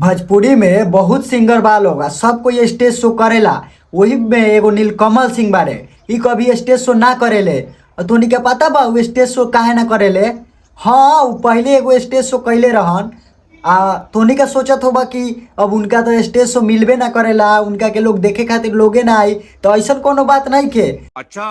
भोजपुरी में बहुत सिंगर बा लोग, सब कोई स्टेज शो करेला। वही में एगो नीलकमल सिंह बारे, ई कभी स्टेज शो ना करेले। और तोनी के पता बा वो स्टेज शो काहे ना करेले? हाँ, वो पहले एगो स्टेज शो कैले रहन। तोनी का सोचत होबा कि अब उनका तो स्टेज शो मिलबे ना करेला, उनका के लोग देखे खातिर लोगे ना आई। तो ऐसा कोनो बात नहीं के। अच्छा,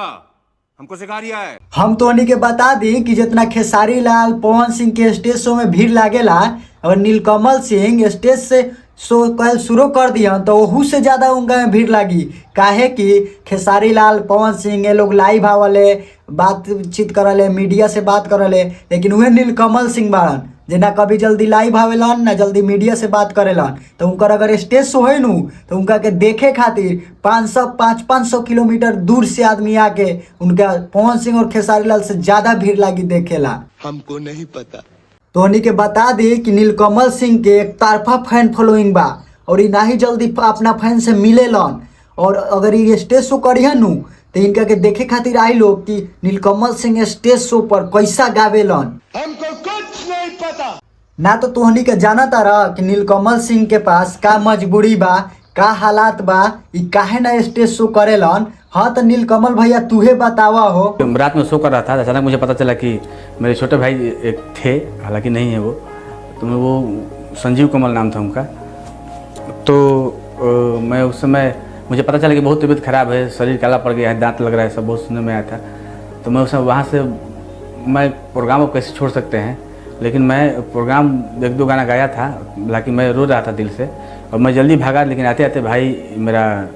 हमको सिखा रिया है। हम तोनी के बता दी कि जितना खेसारी लाल पवन सिंह के स्टेज शो में भीड़ लागेला, और नीलकमल सिंह स्टेज से शो कल शुरू कर दिया तो वहू से ज़्यादा उनका में भीड़ लगी। काहे कि खेसारी लाल पवन सिंह ये लोग लाइव आवले, बातचीत करले, मीडिया से बात करले, लेकिन वह नीलकमल सिंह बाड़न जे ना कभी जल्दी लाइव आवेलन ना जल्दी मीडिया से बात करेलन। तो उनकर अगर स्टेज शो है नू तो उनका के देखे खातिर 500 किलोमीटर दूर से आदमी आके उनका पवन सिंह और खेसारी लाल से ज़्यादा भीड़ लगी देखेला। हमको नहीं पता। तो उन्हीं के बता दी कि नीलकमल सिंह के एक तरफा फैन फॉलोइंग बा और ये ना ही जल्दी अपना फैन से मिलेलन। और अगर ये स्टेज शो करिए नू तो इनका के देखे खातिर आई लोग कि नीलकमल सिंह स्टेज शो पर कैसा गावेलन। हमको कुछ नहीं पता। ना तो तोहनी के जाना तारा कि नीलकमल सिंह के पास का मजबूरी बा, का हालात बा, ई काहे ना स्टेज शो करेलन। हाँ तो नीलकमल भैया तूहे बतावा हो। रात में शो कर रहा था, अचानक मुझे पता चला कि मेरे छोटे भाई एक थे, हालांकि नहीं है वो, तो वो संजीव कमल नाम था उनका। तो मैं उस समय मुझे पता चला कि बहुत तबीयत ख़राब है, शरीर काला पड़ गया है, दांत लग रहा है, सब बहुत सुनने में आया था। तो मैं उस समय वहाँ से मैं प्रोग्राम को कैसे छोड़ सकते हैं, लेकिन मैं प्रोग्राम एक दो गाना गाया था, हालांकि मैं रो रहा था दिल से और मैं जल्दी भागा, लेकिन आते आते भाई मेरा।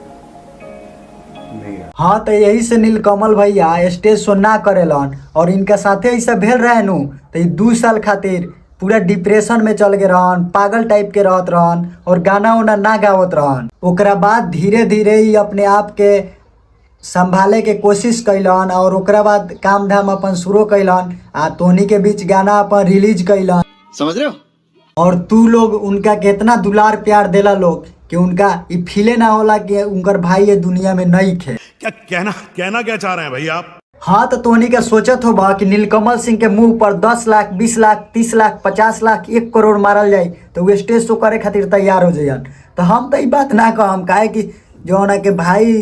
हाँ तो यही से नीलकमल भैया स्टेज शो ना करेलन और इनका साथे ऐसा भेल रहे नु तो 2 साल खातिर पूरा डिप्रेशन में चल गए रहन, पागल टाइप के रहत रहन और गाना उना ना गावत रहन। ओकरा बाद धीरे धीरे ही अपने आप के संभाले के कोशिश कैलन और ओकरा बाद काम धाम अपन शुरू कैलन। तोहनी के बीच गाना अपन रिलीज कैलन, समझ रहे हो? और तू लोग उनका कितना दुलार प्यार देला लोग कि उनका ये फीले ना होला कि उनकर भाई ये दुनिया में नहीं थे। क्या कहना क्या चाह रहे हैं भाई आप? हाँ तो तोहनी का सोचत होबा कि नीलकमल सिंह के मुंह पर 10 लाख 20 लाख 30 लाख 50 लाख 1 करोड़ मारल जाए तो वो स्टेज शो करे खातिर तैयार हो जाइन। तो हम तो ये बात ना कहम, काहे कि जो ना के भाई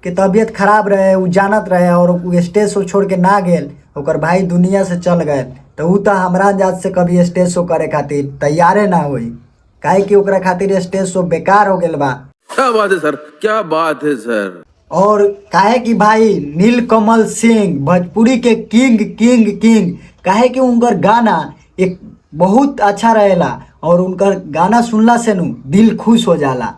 के तबीयत खराब रहे, वो जानत रहे और वो स्टेज शो छोड़ के ना गेल, ओकर भाई दुनिया से चल गए, तो वो तो हमरा जात से कभी स्टेज शो करे खातिर तैयारे ना होई। काहे कि ओकरा खातिर स्टेज शो बेकार हो गेल बा। क्या बात है सर, क्या बात है सर। और काहे कि भाई नीलकमल सिंह भोजपुरी के किंग काहे कि उनकर गाना एक बहुत अच्छा रहेला और उनकर गाना सुनला से नु दिल खुश हो जाला।